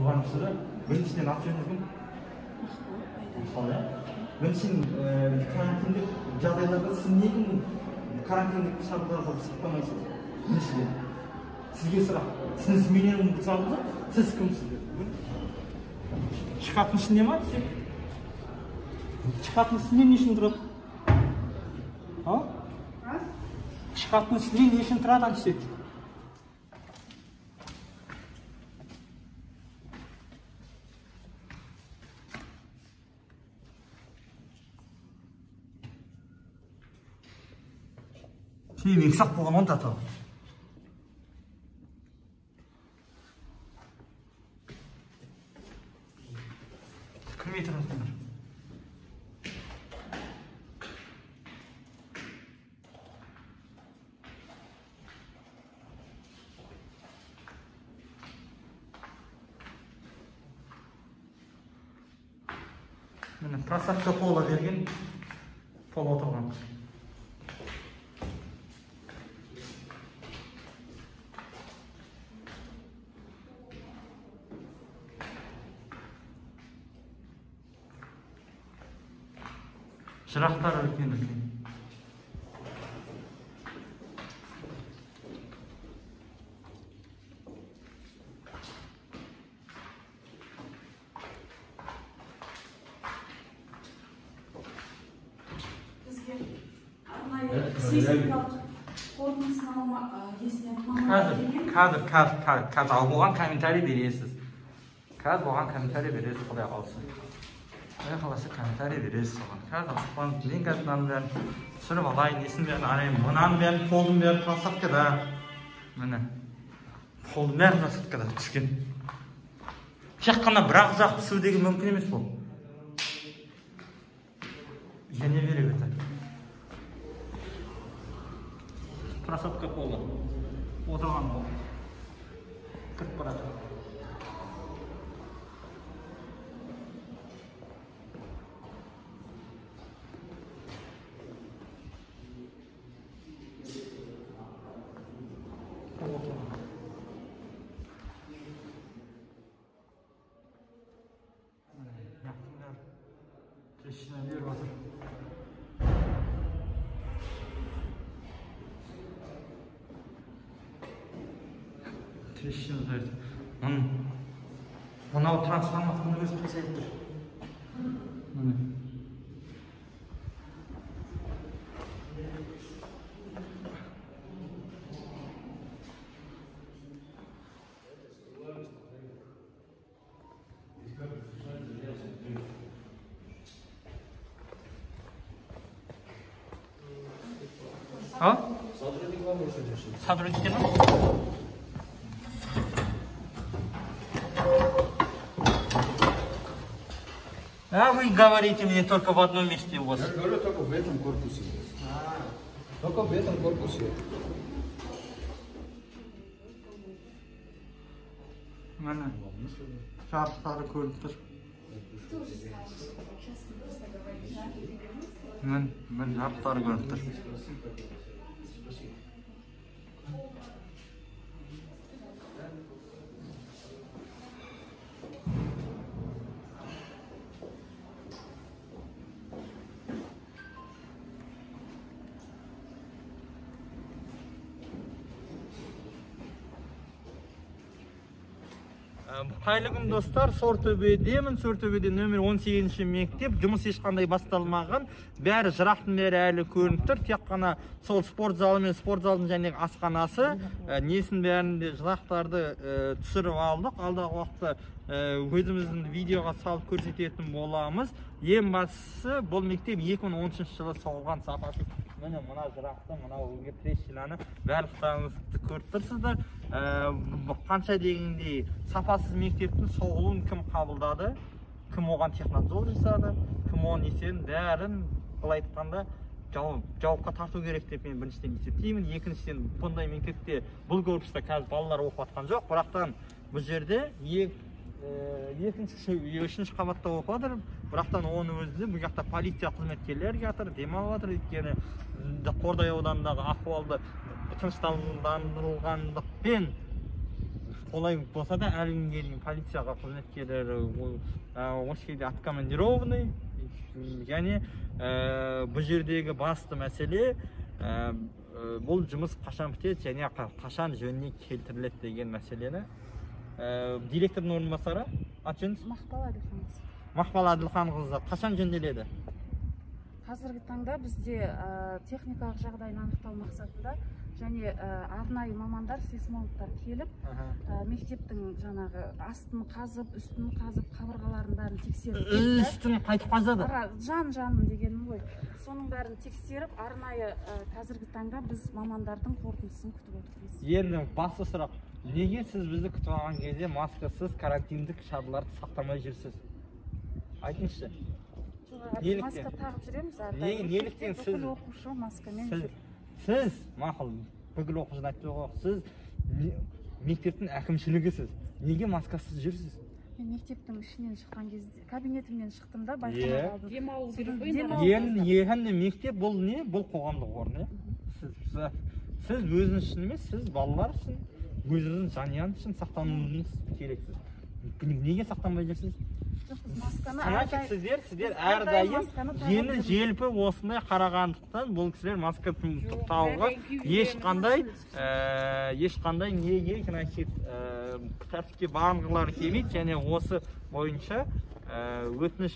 Туғаншылы біріншіден ат жөніңіз кім? Мысалы, біріншіден карантиндік жағдайларда сіз неге карантиндік шараларға сақтамайсыз? Біріншіден сізге сұрақ, сіз менен сұрағыңыз, сіз кімсіз? Шығатын ішінде ма десек? Шығатын ішінде не үшін тұрады? Шығатын ішінде не үшін тұрады десек? Şimdi miksak bulgamon tatı. Kırmızı transfer. Mana prasakka pola bergen pol o'tirgan. Şıraqlar ölken. Қазір болған комментарий бересіз. Қазір болған комментарий бересіз, Құдай қаласа. Құдай қаласа комментарий бересіз оған. Қазір ақпан линкасынан бәрін түсіріп алайын, несін бәрін арайын, мұнан бәрін, қолдың бәрін просадкада. Міне, қолдың бәрін просадкада түскен. Тек қана бірақ жақ түсу деген мүмкін емес бұл. Және бере беті. Просадка қолы. Отырған ол. Кіріп барады. Трещина беріп жатыр. Трещина дайды. Мынау трансформаторның өзі қисайып тұр. Сотрудники, ну? А вы говорите мне только в одном месте у вас. Я говорю только в этом корпусе. Только в этом корпусе. Жарықтары көрініп тұр. Мен жарықтары көрініп тұр. Қайырлы күн достар, Сортөбедемін. Сортөбеде нөмір 18-ші мектеп, жұмыс ешқандай басталмаған, бәрі жырақтың бәрі әлі көрініп тұр. Тек қана сол спорт залы мен спорт залының және асханасы, несін бәрінде жырақтарды түсіріп алдық. Алдағы уақытта өзіміздің видеоға салып көрсететін боламыз. Ең бастысы, бұл мектеп 2013 жылы соғылған. Сапасы міне мына жырақты, мына өңге трещинаны барлықтарыңызды көріп тұрсыздар. Қанша дегендей сапасыз мектептің соғылуын кім қабылдады, кім оған технадзор жасады, кім оған несен бәрін былай айтқанда жауапқа тарту керек деп мен біріншіден есептеймін. Екіншіден, бұндай мектепте бұл корпуста қазір балалар оқып жатқан жоқ, бірақтан бұл жерде үшінші қабатта оқып жатыр. Бірақтан оның өзінде бұл жақта полиция қызметкерлері жатыр, демалып жатыр. Өйткені Қордай ауданындағы ахуалды тыныштандырылғандықпен Олай болса да әлі күнге дейін полицияға қызметкерлері осы жерде откомандированный. Және бұл жердегі басты мәселе бұл жұмыс қашан бітеді және қашан жөніне келтіріледі деген мәселені директордың орынбасары аты жөніңіз? Мақпал Әділханқызы қашан жөнделеді? Қазіргі таңда бізде техникалық жағдайын анықтау мақсатында және арнайы мамандар, сейсмологтар келіп, мектептің жаңағы астын қазып, үстін қазып, қабырғаларын бәрін тексеріп, үстін қайтып қазады? Жанын дегенім ғой. Соның бәрін тексеріп, арнайы қазіргі таңда біз мамандардың қорытындысын күтіп отырмыз. Енді басты сұрақ, неге сіз бізді күтіп алған кезде маскасыз карантиндік шараларды сақтамай жүрсіз? Айтыңызшы. Маска тағып жүреміз әрдайым. Неліктен сіз? Бүкіл оқушы маскамен жүр. Сіз, мақұл, бүкіл оқушыны айтып ғой, сіз мектептің әкімшілігісіз. Неге маскасыз жүрсіз? Мен мектептің ішінен шыққан кезде, кабинетімнен шықтымда байқамай қалдым. Енді мектеп бұл не? Бұл қоғамдық орын, сіз өзіңіз үшін емес, сіз балалар үшін, өзіңіздің жанұяңыз үшін сақтануыңыз керексіз. Неге сақтанбай жүрсіз? Значит, сіздер әрдайым жеңіл желпі осындай қарағандықтан бұл кісілер маска тағуға ешқандай неге тәртіпке бағынғылары келмейді және осы бойынша өтініш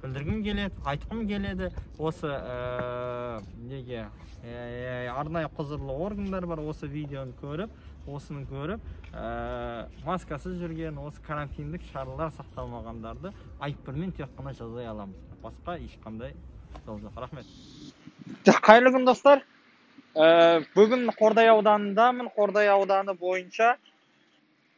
білдіргім келеді, айтқым келеді. Осы неге арнайы құзырлы органдар бар, осы видеоны көріп, осыны көріп, маскасыз жүрген, осы карантиндік шаралар сақталмағандарды айыппұлмен тек қана жазалай аламыз. Басқа ешқандай жол жоқ. Рахмет. Қайырлы күн достар. Бүгін Қордай ауданындамын. Қордай ауданы бойынша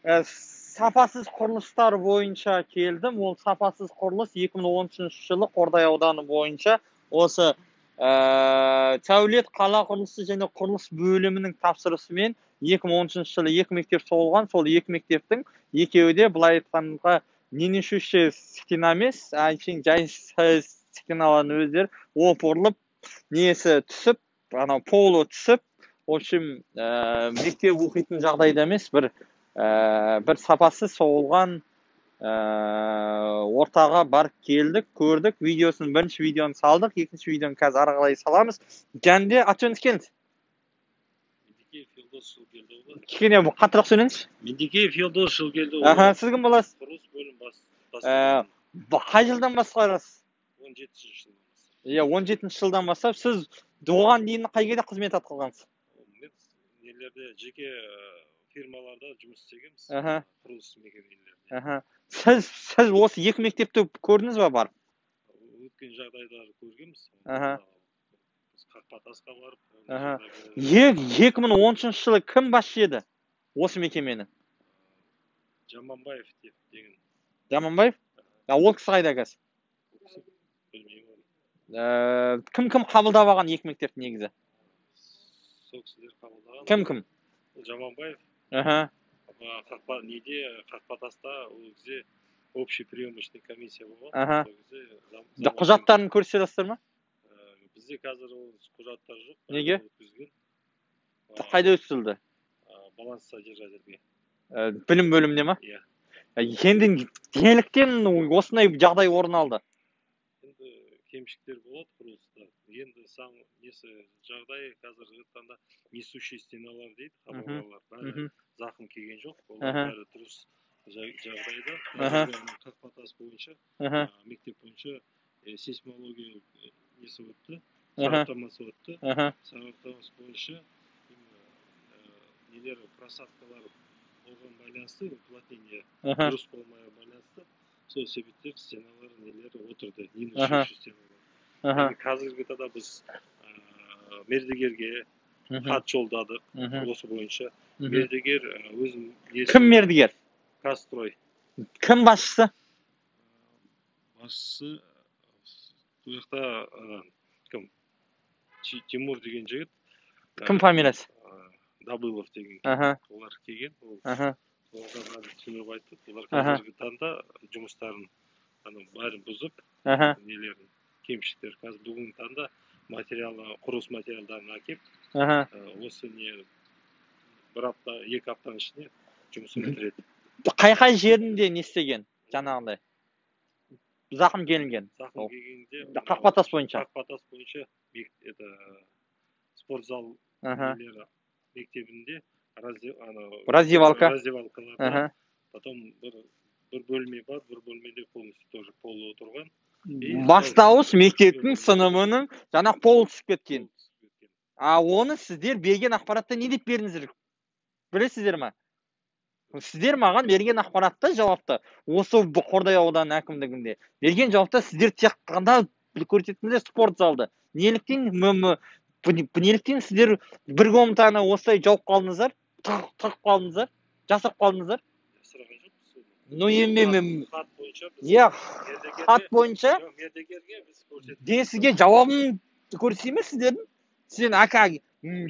сапасыз құрылыстар бойынша келдім. Ол сапасыз құрылыс 2013 жылы Қордай ауданы бойынша осы Сәулет қала құрылысы және құрылыс бөлімінің тапсырысымен 2013 жылы 2 мектеп соғылған. Сол 2 мектептің екеуі де былай айтқанда ненешуші стена емес, әншейін жай стеналардың өздері опырылып, несі түсіп, полы түсіп, в общем, мектеп оқитын жағдайда емес, бір сапасыз соғылған ортаға барып келдік, көрдік, видеосын бірінші видеоны салдық, екінші видеоны қазір ары қарай саламыз. Жәнде аты жөніңіз келіңіз? Мендикеев Елдос Жылгелдіұлы. Кішкене қаттырақ сөйлеңізші. Мендикеев Елдос Жылгелдіұлы. Сіз кім боласыз? Құрылыс бөлім бастығы. Қай жылдан басқарасыз? 17 жылдан. 17 жылдан бастап. Сіз оған дейін қай жерде қызмет атқарғансыз? Мен нелерде жеке фирмаларда жұмыс істегенбіз. Құрылыс мекемелерінде. Сіз осы 2 мектепті көрдіңіз бе барып? Өткен жағдайларды көргенбіз. Қақпа тасқа барып. 2013 жылы кім басшы еді осы мекеменің? Жаманбаев деген. Жаманбаев? Ол кісі қайда қазір? Білмеймін. Кім қабылдап алған 2 мектепті негізі? Сол кісілер қабылдаған. Кім? Жаманбаев. Қақпа неде, қақпа таста ол кезде общий приемочный комиссия болған. Құжаттарын көрсетесіздер ме? Бізде қазір құжаттар жоқ. Неге? Қайда өткізілді? Баланс содержательге. Білім бөліміне ма? Иә. Енді неліктен осындай жағдай орын алды? Енді кемшіктер болады құрылыста. Енді жағдай қазіргі таңда несущий стеналар дейді, қабырғалар. Бәрі зақым келген жоқ. Олар бәрі дұрыс жағдайда. Қақпа тас бойынша, мектеп бойынша сейсмология несі өтті, сараптамасы өтті. Сараптамасы бойынша нелер просадкалар болған байланысты, уплотнение дұрыс болмай байланысты, сол себептер стеналар нелері отырды, ненешуші стеналар. Қазіргі таңда біз мердігерге хат жолдадық осы бойынша. Мердігер өзім... Кім мердігер? Казстрой. Кім басшысы? Басшысы бұл жақта кім? Тимур деген жігіт. Кім фамилиясы? Dabылов деген. Олар келген. Оларға бәрі түсіндіріп айтты. Олар қазіргі таңда жұмыстарын бәрін бұзып, нелерін, кемшіліктер. Қазір бүгін таңда құрылыс материалдарын әкеп, осы не бір апта, 2 аптаның ішінде жұмысын бітіреді. Қай жерінде не істеген жаңағындай зақым келінген? Зақым келгенде Қақпатас бойынша. Қақпатас бойынша спортзал мектебінде раздевалкаларда потом бір бөлме бар, бір бөлмеде полностью тоже пол отырған. Бастауыш мектептің сыныбының жаңа пол түсіп кеткен. Оны сіздер берген ақпаратта не деп бердіңіздер? Білесіздер ма? Сіздер маған берген ақпаратта жауапты осы Қордай ауданы әкімдігінде берген жауапта сіздер тек қана көрсеттіңіздер спорт залды. Неліктен сіздер бір комнатаны осылай жауып қалдыңыздар, тығып қалдыңыздар, жасап қалдыңыздар? Сұраған жоқпыз. Ну емен хат бойынша хат бойынша мердігерге біз көрсеттік. Де сізге жауабын көрсетейін ме сіздердің? Сізден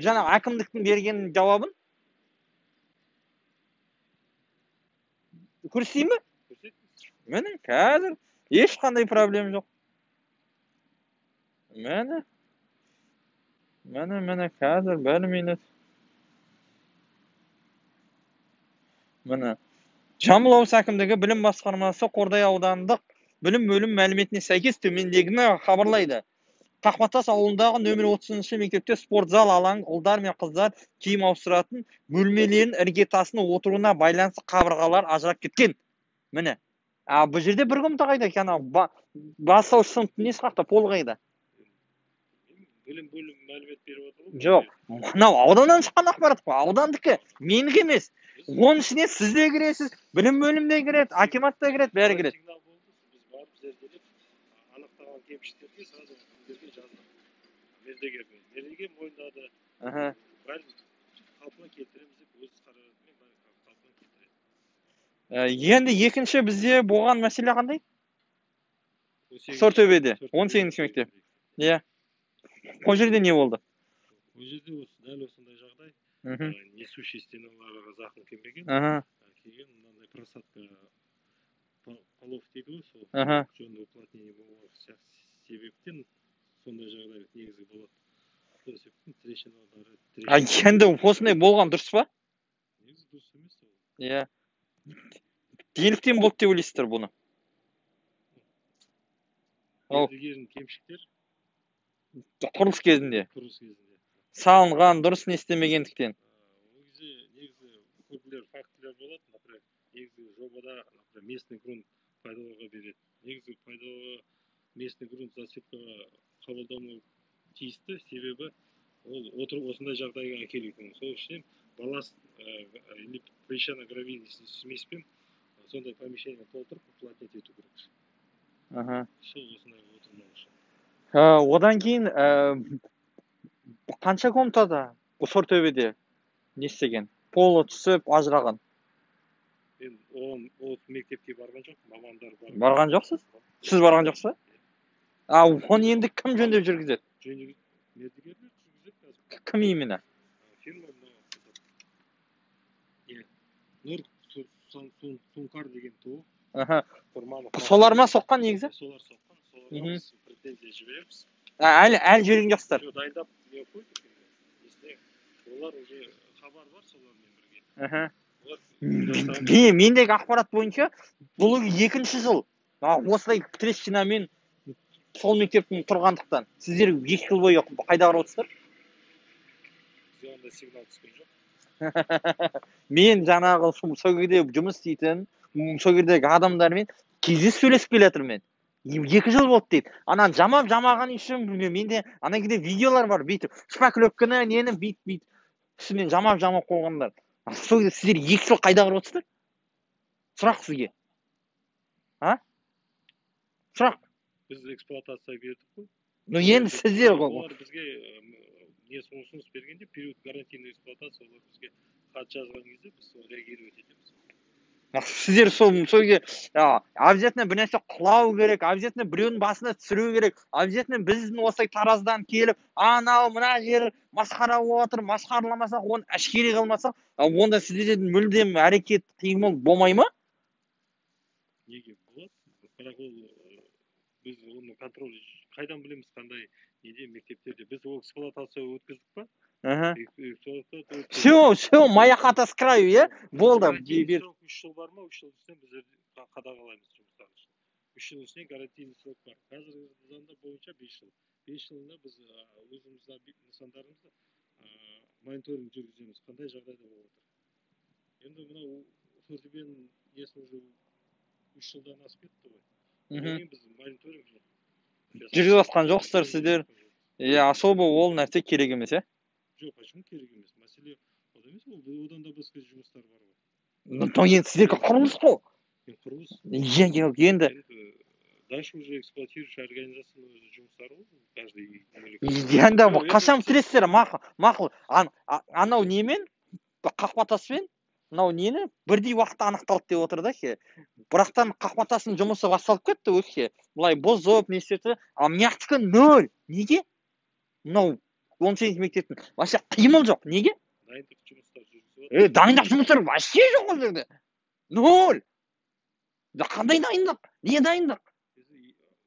жаңа әкімдіктің берген жауабын көрсетейін ме? Міне, қазір ешқандай проблем жоқ. Міне, қазір бір минут. Міне. Жамбыл облысы әкімдігі білім басқармасы Қордай аудандық білім бөлім мәліметіне сәйкес төмендегіні хабарлайды. Қақпатас ауылындағы нөмір 30-шы мектепте спорт зал алаң ұлдар мен қыздар киім ауыстыратын бөлмелерін іргетасына отыруына байланысты қабырғалар ажырап кеткен. Міне. Бұл жерде бір комната қайда екен? Бастауыш сыныптың несі қақта? Пол қайда? Білім бөлім мәлімет беріп отыр ғой? Жоқ. Мынау ауданнан шыққан ақпарат қой. Аудандікі. Менікі емес. Оның ішіне сіз де кіресіз, білім бөлімде кіреді, акимат та кіреді, бәрі кіреді. Сигнал болды, біз барып зерделеп, анықтаған кемшіліктерге сразу сіздерге жаздық. Мердігер мойындады. Бәрін қалпына келтіреміз деп өз қаражатымен бәрін қалпына келтіреді. Енді екінші бізде болған мәселе қандай? Сортөбеде, 18-ші мектеп. Иә. Ол жерде не болды? Ол жерде дәл осындай жағдай. Несущий стеналарға зақым келмеген. Кейін мынандай просадка полов дейді ғой, сол жөнді уплотнение болған себептен сондай жағдай негізі болады. Сол себептен трещиналары. Енді осындай болған дұрыс па? Негізі дұрыс емес ол. Иә. Неліктен болды деп ойлайсыздар бұны? Мердігердің кемшіліктер. Құрылыс кезінде. Құрылыс кезінде. Салынған, дұрыс не істемегендіктен. Ол кезде негізі көптеген фактілер болады. Например, негізі жобада местный грунт пайдалануға береді. Негізі пайдалануға местный грунт засыпкаға қабылдамау тиісті, себебі ол осындай жағдайға әкелуі. Сол үшін балласт или песчано-гравийный смеспен сондай помещение толтырып уплотнить ету керек. Сол осындай отырмау үшін. Одан кейін қанша комнатада Сортөбеде не істеген? Полы түсіп, ажыраған. Мен ол мектепке барған жоқ, мамандар барған. Барған жоқсыз? Сіз барған жоқсыз ба? Оны енді кім жөндеп жүргізеді? Мердігерлер жүргізеді қазір. Кім именно? Фирма Нұр Сункар деген тобы. Солар ма соққан негізі? Солар соққан. Соларға претензия жібереміз. Әлі жүрген жоқсыздар. Дайындап не қойдық. Олар уже хабар бар солармен бірге. Мендегі ақпарат бойынша бұл екінші жыл. Осылай трещинамен сол мектептің тұрғандықтан. Сіздер 2 жыл бойы қайда қарап отырсыздар? Бізде ондай сигнал түскен жоқ. Мен жаңағы сол жерде жұмыс істейтін, сол жердегі адамдармен кездесіп сөйлесіп келе жатырмын мен. 2 жыл болды дейді. Ана жамаған үшін менде ана кезде видеолар бар, бүйтіп шпаклевканы нені бүйтіп үстінен жамап қойғандар. Сол кезде сіздер 2 жыл қайда қарап отырсыздар? Сұрақ сізге. Сұрақ. Біз эксплуатация бердік қой. Енді сіздер ғой. Олар бізге не ұсыныс бергенде период гарантийный эксплуатация олар бізге хат жазған кезде біз сол реагировать етеміз. Сіздер сол жерге обязательно бір нәрсе құлау керек, обязательно біреудің басына түсіру керек, обязательно біздің осылай тараздан келіп, анау мына жер масқара болып отыр, масқараламасақ, оны әшкере қылмасақ, онда сіздердің мүлдем әрекет қимыл болмай ма? Неге болады? Бірақ ол біз оны контроль қайдан білеміз қандай неде мектептерде біз ол эксплуатация өткіздік па? Все, моя хата с краю, иә? Болды. Срок 3 жыл бар ма? 3 жыл үстінен біздер қадағалаймыз жұмыстар үшін. 3 жыл үстінен гарантийный срок бар. Қазіргі заңда бойынша 5 жыл. 5 жылында біз өзіміздің нысандарымызды мониторинг жүргіземіз. Қандай жағдайда болып отыр. Енді мынау фортепианоның несі уже 3 жылдан асып кетті ғой. Одан кейін біз мониторинг жүргізіп жатқан жоқсыздар сіздер. Особо ол нәрсе керек емес, иә? Жоқ, почему керек емес? Мәселе одан емес, одан да басқа жұмыстар бар ғой. Енді сіздерге құрылыс қой. Құрылыс. Енді Дальше уже эксплуатирующий организацияның өзі жұмыстары ғой. Енді қашан бітіресіздер? Мақұл. Анау немен, қақпатаспен, мынау нені бірдей уақытта анықталды деп отыр да ке. Бірақтан қақпатасының жұмысы басталып кетті өтке. Бұлай бозып, не істепті. А мияқтікі 0. Неге? Мынау 18 мектептің. Вообще қимыл жоқ. Неге? Дайындық жұмыстар жүргізіп. Дайындық жұмыстар вообще жоқ ол жерде. 0. Қандай дайындық? Не дайындық?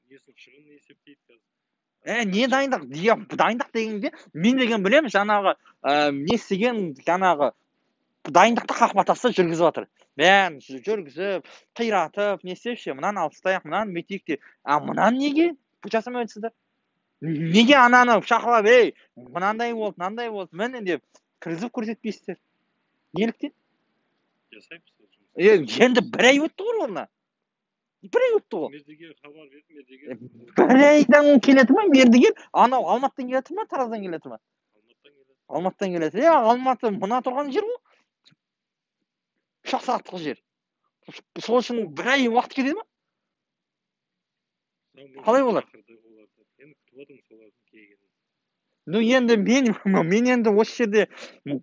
Несін шығынын есептейді қазір. Не дайындық? Дайындық дегенде мен деген білем, жаңағы не істеген жаңағы дайындықты қақпатасы жүргізіп жатыр. Бәрін жүргізіп, қиратып, не істепші, мынаны алып тастайық, мынаны бүйтейік деп. Мынаны неге жасамайсыздар? Неге ананы шақырып, мынандай болды, мынандай болды, міне деп кіргізіп көрсетпейсіздер? Неліктен? Жасаймыз. Енді 1 ай өтті ғой онда. 1 ай өтті ғой. Мердігер хабар берді, мердігер. 1 айдан келеді ма мердігер? Анау Алматыдан келеді ма, Тараздан келеді ма? Алматыдан келеді. Алматы мына тұрған жер ғой. 3 сағаттық жер. Сол үшін 1 ай уақыт кетеді ма? Қалай болады? Енді мен енді осы жерде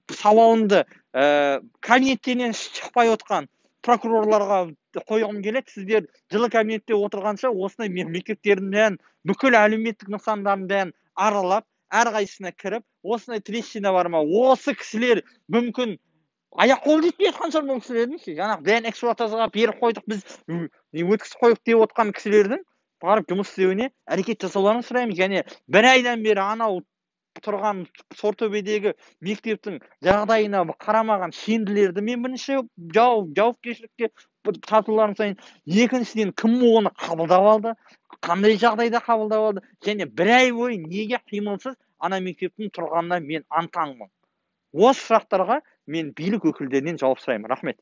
сауалымды кабинеттен шықпай отқан прокурорларға қойғым келеді. Сіздер жылы кабинетте отырғанша осындай мектептердің бүкіл әлеуметтік нысандарын аралап, әрқайсысына кіріп, осындай трещина бар ма? Осы кісілер мүмкін аяқ қол жетпей жатқан шығар бұл кісілердің. Жаңағы бәрін эксплуатацияға беріп қойдық, біз өткізіп қойдық деп отқан кісілердің барып жұмыс істеуіне әрекет жасауларын сұраймыз. Және 1 айдан бері анау тұрған Сортөбедегі мектептің жағдайына қарамаған шенділерді мен бірінші жауапкершілікке тартуларын сұрайын. Екіншіден, кім оны қабылдап алды? Қандай жағдайда қабылдап алды? Және 1 ай бойы неге қимылсыз ана мектептің тұрғанына мен антаңмын. Осы сұрақтарға мен билік өкілдерінен жауап сұраймын. Рахмет.